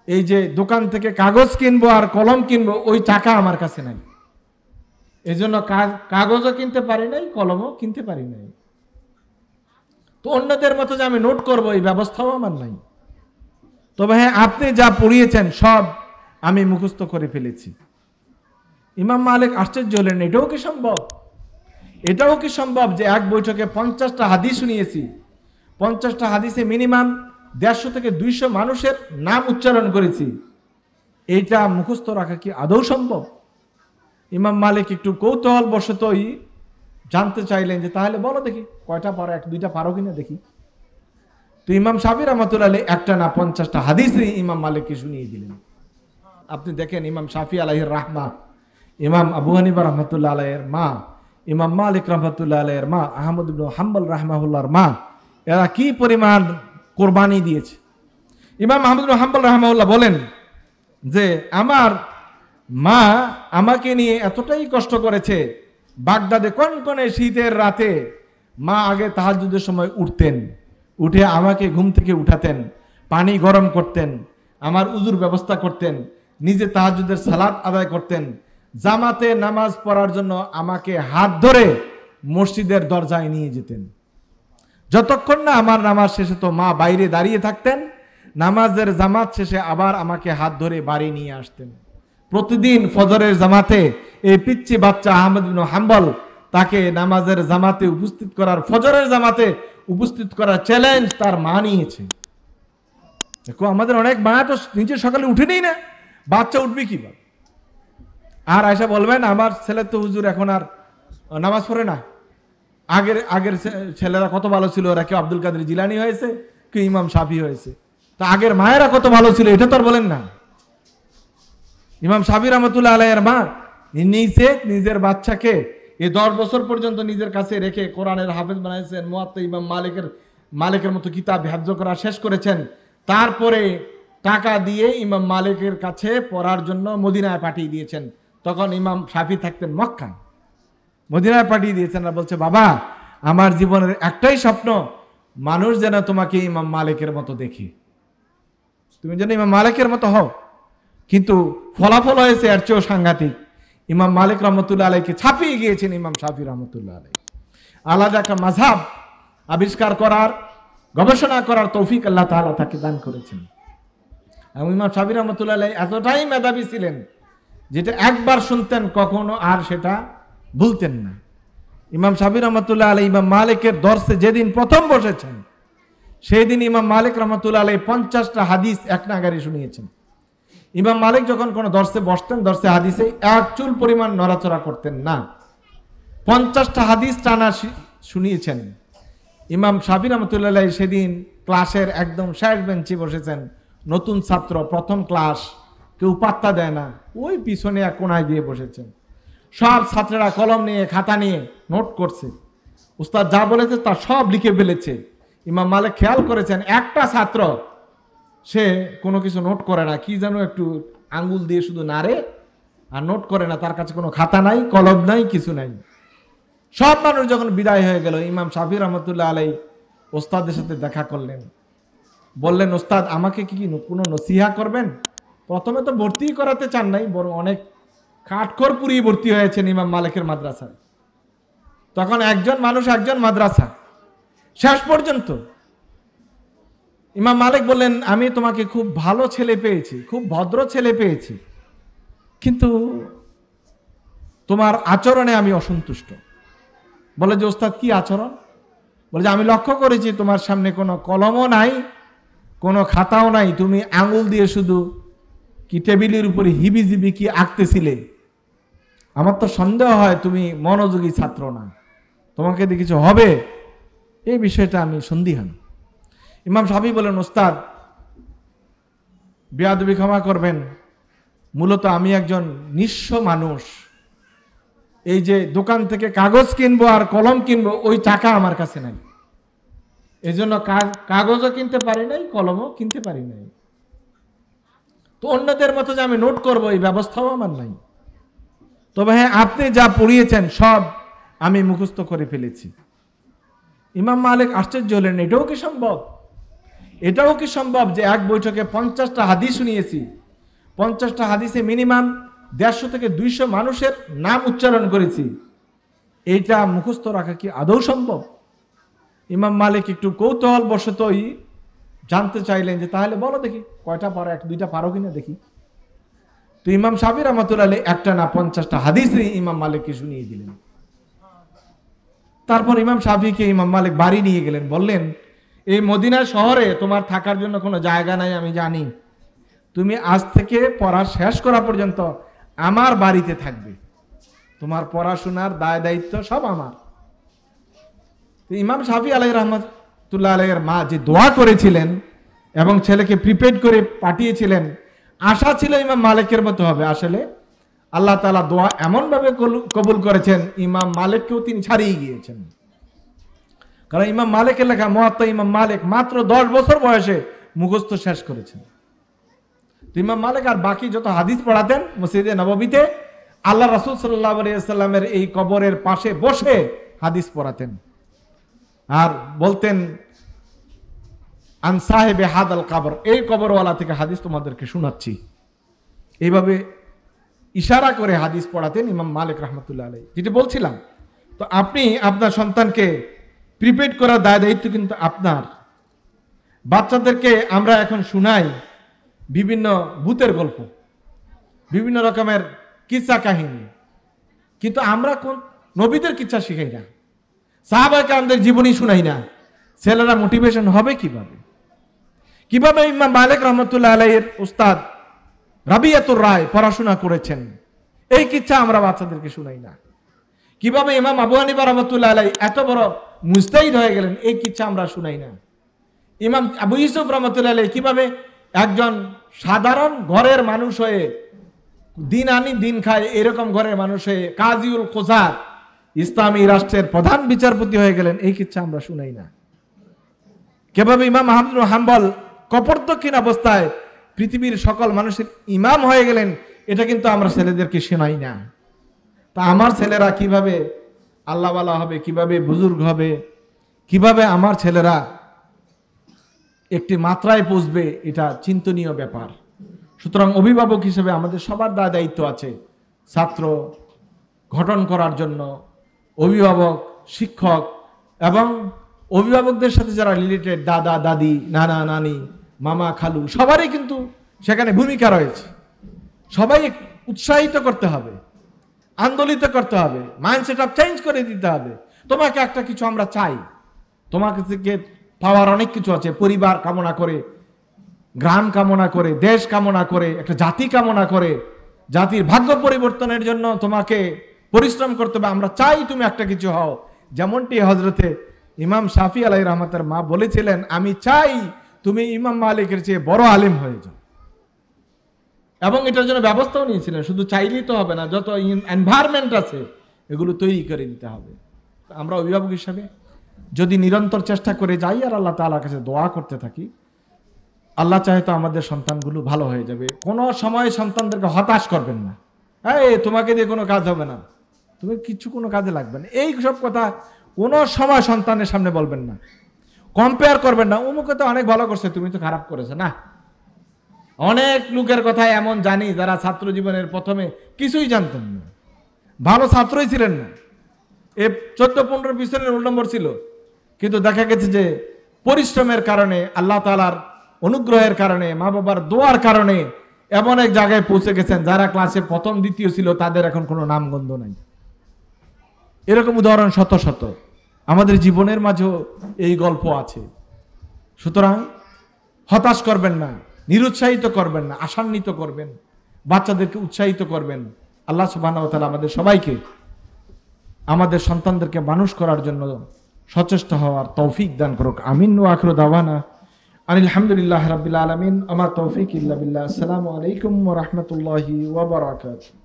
এই যে দোকান থেকে কাগজ কিনবো আর কলম কিনবো, ওই টাকা আমার কাছে নাই। এই জন্য কাগজও কিনতে পারি নাই, কলমও কিনতে পারি নাই। তো অন্যদের মতো যে আমি নোট করবো এই ব্যবস্থাও আমার নাই। তবে হ্যাঁ, আপনি যা পড়িয়েছেন সব আমি মুখস্থ করে ফেলেছি। ইমাম মালিক আশ্চর্য হলেন, এটাও কি সম্ভব? এটাও কি সম্ভব যে এক বৈঠকে 50টা হাদিস শুনিয়েছি, 50টা হাদিসে মিনিমাম 150 থেকে 200 মানুষের নাম উচ্চারণ করেছি, এইটা মুখস্থ রাখা কি আদৌ সম্ভব? ইমাম মালিক একটু কৌতূহল বশতই জানতে চাইলেন যে তাহলে বলো দেখি কয়টা পারো, 1-2টা পারো কিনা দেখি। তো ইমাম শাফি রাহমাতুল্লাহ আলাইহি একটা না 50টা হাদিসই ইমাম মালিককে শুনিয়ে দিলেন। আপনি দেখেন, ইমাম শাফি আলাইহির রাহমা, ইমাম আবু হানিফা রাহমাতুল্লাহ আলাইহির মা, ইমাম মালিক রাহমাতুল্লাহ আলাইহির মা, আহমদ ইবনে হাম্বল রাহমাহুল্লাহর মা, এরা কি পরিমাণ কোরবানি দিয়েছে। ইমাম আহমদ ইবনে হাম্বল রাহমাহুল্লাহ বলেন যে আমার মা আমাকে নিয়ে এতটাই কষ্ট করেছে, বাগদাদে কনকনে শীতের রাতে মা আগে তাহাজ্জুদের সময় উঠতেন, উঠে আমাকে ঘুম থেকে উঠাতেন, পানি গরম করতেন, আমার উজুর ব্যবস্থা করতেন, নিজে তাহাজ্জুদের সালাত আদায় করতেন, জামাতে নামাজ পড়ার জন্য আমাকে হাত ধরে মসজিদের দরজায় নিয়ে যেতেন। যতক্ষণ না আমার নামাজ শেষে তো মা বাইরে দাঁড়িয়ে থাকতেন, নামাজের জামাত শেষে আবার আমাকে হাত ধরে বাড়ি নিয়ে আসতেন। প্রতিদিন ফজরের জামাতে এই পিচ্চি বাচ্চা আহমদ ইবনে হাম্বল তাকে নামাজের জামাতে উপস্থিত করার, ফজরের জামাতে উপস্থিত করার চ্যালেঞ্জ তার মা নিয়েছে। দেখো, আমাদের অনেক মা তো নিজে সকালে উঠেনি না, বাচ্চা উঠবে কিভাবে? আর আয়সা বলবেন আমার ছেলে তো হুজুর এখন আর নামাজ পড়ে না, আগের ছেলেরা কত ভালো ছিল, ওরা কেউ আব্দুল কাদের জিলানী হয়েছে, কেউ ইমাম শাফি হয়েছে, তা আগের মায়েরা কত ভালো ছিল এটা তো আর বলেন না। ইমাম শাফি রাহমাতুল্লাহ আলাইহির মা নিজের বাচ্চাকে এই 10 বছর পর্যন্ত নিজের কাছে রেখে কোরআনের হাফেজ বানাইছেন, মুয়াত্তা ইমাম মালিকের মতো কিতাব হিফজ করা শেষ করেছেন। তারপরে টাকা দিয়ে ইমাম মালিকের কাছে পড়ার জন্য মদিনায় পাঠিয়ে দিয়েছেন। তখন ইমাম শাফি থাকতেন মক্কায়, মদিনায় পাঠিয়ে দিয়েছেন। আর বলছে, বাবা আমার জীবনের একটাই স্বপ্ন, মানুষ যেন তোমাকে ইমাম মালিকের মতো দেখে, তুমি যেন ইমাম মালিকের মতো হও। কিন্তু ফলাফল হয়েছে এর চেয়েও সাংঘাতিক। ইমাম মালিক রহমতুল্লাহ আলাইকে ছাপিয়ে গিয়েছেন ইমাম শাফি রহমতুল্লাহ আলাই। আলাদা একটা মাযহাব আবিষ্কার করার, গবেষণা করার তৌফিক আল্লাহ তাআলা তাকে দান করেছেন। এবং ইমাম শাফি রহমতুল্লাহ আলাই এতটাই মেধাবী ছিলেন যেটা একবার শুনতেন কখনো আর সেটা ভুলতেন না। ইমাম শাফি রহমতুল্লাহ আলাই ইমাম মালিকের দর্শে যেদিন প্রথম বসেছেন, সেই দিন ইমাম মালিক রহমতুল্লাহ আলাই 50টা হাদিস এক নাগারে শুনিয়েছেন। ইমাম মালিক যখন কোনো দর্শে বসতেন, দর্শে হাদিসে এক চুল পরিমাণ নড়াচড়া করতেন না। 50টা হাদিস টানা শুনিয়েছেন। ইমাম শাফি রহমতুল্লাহ আলাই সেদিন ক্লাসের একদম শেষ বেঞ্চে বসেছেন। নতুন ছাত্র, প্রথম ক্লাস, কেউ পাত্তা দেয় না, ওই পিছনে এক কোনায় গিয়ে বসেছেন। সব ছাত্ররা কলম নিয়ে খাতা নিয়ে নোট করছে, উস্তাদ যা বলেছে তা সব লিখে ফেলেছে। ইমাম মালিক খেয়াল করেছেন একটা ছাত্র সে কোনো কিছু নোট করে না, কি যেন একটু আঙ্গুল দিয়ে শুধু নাড়ে আর নোট করে না, তার কাছে কোনো খাতা নাই, কলম নাই, কিছু নাই। সব মানুষ যখন বিদায় হয়ে গেল, ইমাম শাফি রহমতুল্লাহ আলাই ওস্তাদের সাথে দেখা করলেন, বললেন, ওস্তাদ আমাকে কি কোনো নসিহা করবেন? প্রথমে তো ভর্তি করাতে চান নাই, বরং অনেক কাঠখড় পুরিয়ে ভর্তি হয়েছেন ইমাম মালিকের মাদ্রাসায়। তখন একজন মানুষ একজন মাদ্রাসা, শেষ পর্যন্ত ইমাম মালিক বললেন, আমি তোমাকে খুব ভালো ছেলে পেয়েছি, খুব ভদ্র ছেলে পেয়েছি, কিন্তু তোমার আচরণে আমি অসন্তুষ্ট। বলে যে, ওস্তাদ কি আচরণ? বলে যে, আমি লক্ষ্য করেছি তোমার সামনে কোনো কলমও নাই, কোনো খাতাও নাই, তুমি আঙুল দিয়ে শুধু কি টেবিলের উপরে হিবিজিবি কি আঁকতেছিলে। আমার তো সন্দেহ হয় তুমি মনোযোগী ছাত্র না, তোমাকে দিয়ে কিছু হবে, এই বিষয়টা আমি সন্দিহান। ইমাম শাফি বলেন, ওস্তাদ বেয়াদবি ক্ষমা করবেন, মূলত আমি একজন নিঃস্ব মানুষ, এই যে দোকান থেকে কাগজ কিনবো আর কলম কিনবো ওই টাকা আমার কাছে নাই, এই জন্য কাগজও কিনতে পারি নাই, কলমও কিনতে পারি নাই। তো অন্যদের মতো যে আমি নোট করবো এই ব্যবস্থাও আমার নাই। তবে হ্যাঁ, আপনি যা পড়িয়েছেন সব আমি মুখস্থ করে ফেলেছি। ইমাম মালিক আশ্চর্য হলেন, এটাও কি সম্ভব? এটাও কি সম্ভব যে এক বৈঠকে 50টা হাদিস শুনিয়েছি, 50টা হাদিসে মিনিমাম 150 থেকে 200 মানুষের নাম উচ্চারণ করেছি, এইটা মুখস্থ রাখা কি আদৌ সম্ভব? ইমাম মালিক একটু কৌতূহল বশতই জানতে চাইলেন যে তাহলে বলো দেখি কয়টা পারো, 1-2টা পারো কিনা দেখি। তো ইমাম শাফি রাহমাতুল্লাহ আলাইহি একটা না 50টা হাদিসই ইমাম মালিককে শুনিয়ে দিলেন। তারপর ইমাম শাফিকে ইমাম মালিক বাড়ি নিয়ে গেলেন, বললেন এই মদিনা শহরে তোমার থাকার জন্য কোনো জায়গা নাই আমি জানি, তুমি আজ থেকে পড়া শেষ করা পর্যন্ত আমার বাড়িতে থাকবে, তোমার পড়াশোনার দায় দায়িত্ব সব আমার। ইমাম শাফি আলাইহির রাহমাতুল্লাহ আলাইহির মা যে দোয়া করেছিলেন এবং ছেলেকে প্রিপেড করে পাঠিয়েছিলেন, আশা ছিল ইমাম মালিকের মতো হবে। আসলে আল্লাহ তাআলা দোয়া এমনভাবে কবুল করেছেন, ইমাম মালিককেও তিনি ছাড়িয়ে গিয়েছেন। কারণ ইমাম মালিকের লেখা মুয়াত্তা ইমাম মালিক মাত্র 10 বছর বয়সে মুখস্থ শেষ করেছেন। তো ইমাম মালিক আর বাকি যত হাদিস পড়াতেন মসজিদে নববীতে, আল্লাহ রাসূল সাল্লাল্লাহু আলাইহি ওয়াসাল্লামের এই কবরের পাশে বসে হাদিস পড়াতেন আর বলতেন আন সাহেবে হাদাল কবর, এই কবরওয়ালা থেকে হাদিস তোমাদেরকে শোনাচ্ছি। এইভাবে ইশারা করে হাদিস পড়াতেন ইমাম মালিক রাহমাতুল্লাহ আলাইহি। যেটা বলছিলাম, তো আপনি আপনার সন্তানকে প্রিপেড করার দায় দায়িত্ব কিন্তু আপনার। বাচ্চাদেরকে আমরা এখন শোনাই বিভিন্ন ভূতের গল্প, বিভিন্ন রকমের কিচ্ছা কাহিনী, কিন্তু আমরা কোন নবীদের কিচ্ছা শিখাই না, সাহাবায়ে কেরামদের জীবনী শুনাই না। ছেলেরা মোটিভেশন হবে কিভাবে? কিভাবে ইমাম মালিক রাহমাতুল্লাহ আলাইহির উস্তাদ রাবিয়াতুর রায় পড়াশোনা করেছেন, এই কিচ্ছা আমরা বাচ্চাদেরকে শুনাই না। কিভাবে ইমাম আবু হানিফা রাহমাতুল্লাহ আলাইহি এত বড় মুজতাহিদ হয়ে গেলেন, এই কিচ্ছা আমরা শুনাই না। ইমাম আবু ইউসুফ রাহমাতুল্লাহ আলাইহি কিভাবে একজন সাধারণ ঘরের মানুষ হয়ে, দিন আনি দিন খায় এরকম ঘরের মানুষ হয়ে কাজীউল কুযাত ইসলামী রাষ্ট্রের প্রধান বিচারপতি হয়ে গেলেন, এই কিচ্ছা আমরা শুনাই না। কিভাবে ইমাম আহমদ বিন হাম্বল কপর্তকীন অবস্থায় পৃথিবীর সকল মানুষের ইমাম হয়ে গেলেন, এটা কিন্তু আমরা ছেলেদেরকে শোনাই না। তা আমার ছেলেরা কিভাবে আল্লাহওয়ালা হবে, কিভাবে বুজুর্গ হবে, কিভাবে আমার ছেলেরা একটি মাত্রায় পৌঁছবে, এটা চিন্তনীয় ব্যাপার। সুতরাং অভিভাবক হিসেবে আমাদের সবার দায়িত্ব আছে ছাত্র গঠন করার জন্য। অভিভাবক, শিক্ষক এবং অভিভাবকদের সাথে যারা রিলেটেড, দাদা দাদি, নানা নানি, মামা খালু, সবারই কিন্তু সেখানে ভূমিকা রয়েছে। সবাই উৎসাহিত করতে হবে, আন্দোলিত করতে হবে, মাইন্ডসেট আপ চেঞ্জ করে দিতে হবে। তোমাকে একটা কিছু আমরা চাই, তোমাকে থেকে পাওয়ার অনেক কিছু আছে। পরিবার কামনা করে, গ্রাম কামনা করে, দেশ কামনা করে, একটা জাতি কামনা করে, জাতির ভাগ্য পরিবর্তনের জন্য তোমাকে পরিশ্রম করতে হবে। আমরা চাই তুমি একটা কিছু হও। যেমনটি হযরতে ইমাম শাফি আলাইহির রহমতের মা বলেছিলেন, আমি চাই তুমি ইমাম মালিকের চেয়ে বড় আলেম হয়ে যাও। এবং এটার জন্য ব্যবস্থাও নিয়েছিলেন। শুধু চাইলেই তো হবে না, যত এনভায়রনমেন্ট আছে এগুলো তৈরি করে দিতে হবে। আমরা অভিভাবক হিসাবে যদি নিরন্তর চেষ্টা করে যাই আর আল্লাহ তাআলার কাছে দোয়া করতে থাকি, আল্লাহ চাহে তো আমাদের সন্তানগুলো ভালো হয়ে যাবে। কোনো সময় সন্তানদেরকে হতাশ করবেন না, এই তোমাকে দিয়ে কোনো কাজ হবে না, তুমি কিছু কোনো কাজে লাগবে না, এই সব কথা কোনো সময় সন্তানের সামনে বলবেন না। কম্পেয়ার করবেন না, অমুকে তো অনেক ভালো করছে, তুমি তো খারাপ করেছো না। অনেক লোকের কথা এমন জানি যারা ছাত্র জীবনের প্রথমে কিছুই জানতেন না, ভালো ছাত্রই ছিলেন না, 14-15 পিছনের রোল নম্বর ছিল, কিন্তু দেখা গেছে যে পরিশ্রমের কারণে, আল্লাহ তাআলার অনুগ্রহের কারণে, মা বাবার দোয়ার কারণে এমন এক জায়গায় পৌঁছে গেছেন যারা ক্লাসে প্রথম দ্বিতীয় ছিল তাদের এখন কোনো নামগন্ধ নাই। এরকম উদাহরণ শত শত আমাদের জীবনের মাঝেও এই গল্প আছে। সুতরাং হতাশ করবেন না, নিরুৎসাহিত করবেন না, আশান্বিত করবেন, বাচ্চাদেরকে উৎসাহিত করবেন। আল্লাহ সুবহানাহু ওয়া তাআলা আমাদের সবাইকে আমাদের সন্তানদেরকে মানুষ করার জন্য সচেষ্ট হওয়ার তৌফিক দান করুক। আমিন। ওয়া আখিরু দাওয়ানা আনিল হামদুলিল্লাহি রাব্বিল আলামিন। আমা তৌফিক ইল্লা বিল্লাহ। আসসালামু আলাইকুম ওয়া রাহমাতুল্লাহি ওয়া বারাকাতুহু।